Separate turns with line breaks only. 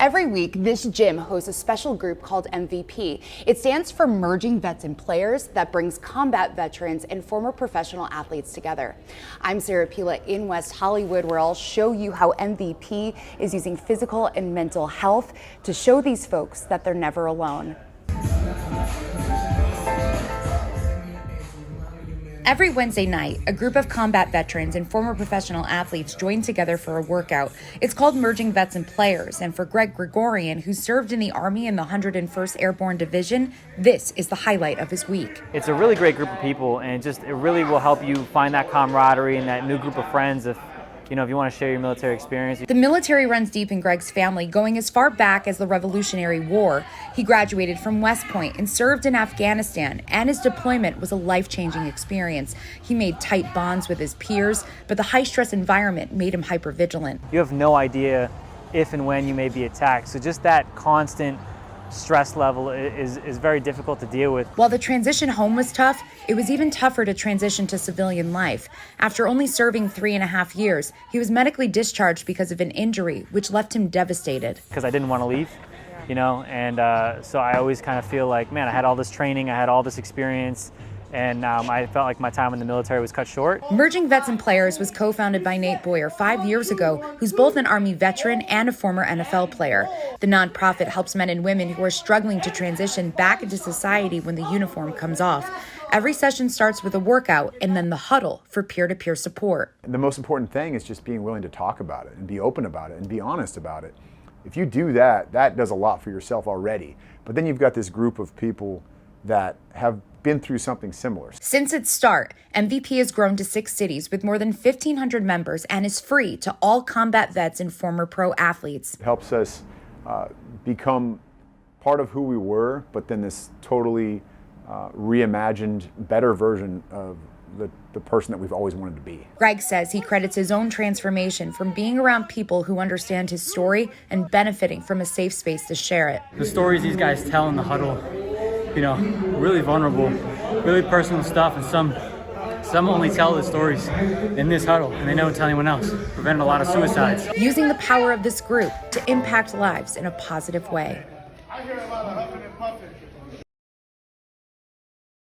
Every week, this gym hosts a special group called MVP. It stands for Merging Vets and Players, that brings combat veterans and former professional athletes together. I'm Sarah Pila in West Hollywood, where I'll show you how MVP is using physical and mental health to show these folks that they're never alone. Every Wednesday night, a group of combat veterans and former professional athletes join together for a workout. It's called Merging Vets and Players, and for Greg Gregorian, who served in the Army in the 101st Airborne Division, this is the highlight of his week.
It's a really great group of people, and it really will help you find that camaraderie and that new group of friends if you want to share your military experience.
The military runs deep in Greg's family, going as far back as the Revolutionary War. He graduated from West Point and served in Afghanistan, and his deployment was a life-changing experience. He made tight bonds with his peers, but the high-stress environment made him hypervigilant.
You have no idea if and when you may be attacked, so just that constant stress level is very difficult to deal with.
While the transition home was tough, it was even tougher to transition to civilian life. After only serving 3.5 years, he was medically discharged because of an injury, which left him devastated.
Because I didn't want to leave, and so I always kind of feel like, man, I had all this training, I had all this experience, and I felt like my time in the military was cut short.
Merging Vets and Players was co-founded by Nate Boyer 5 years ago, who's both an Army veteran and a former NFL player. The nonprofit helps men and women who are struggling to transition back into society when the uniform comes off. Every session starts with a workout and then the huddle for peer-to-peer support.
The most important thing is just being willing to talk about it and be open about it and be honest about it. If you do that, that does a lot for yourself already. But then you've got this group of people that have been through something similar.
Since its start, MVP has grown to 6 cities with more than 1,500 members and is free to all combat vets and former pro athletes.
It helps us become part of who we were, but then this totally reimagined, better version of the person that we've always wanted to be.
Greg says he credits his own transformation from being around people who understand his story and benefiting from a safe space to share it.
The stories these guys tell in the huddle, really vulnerable, really personal stuff, and some only tell the stories in this huddle, and they don't tell anyone else. Prevented a lot of suicides.
Using the power of this group to impact lives in a positive way.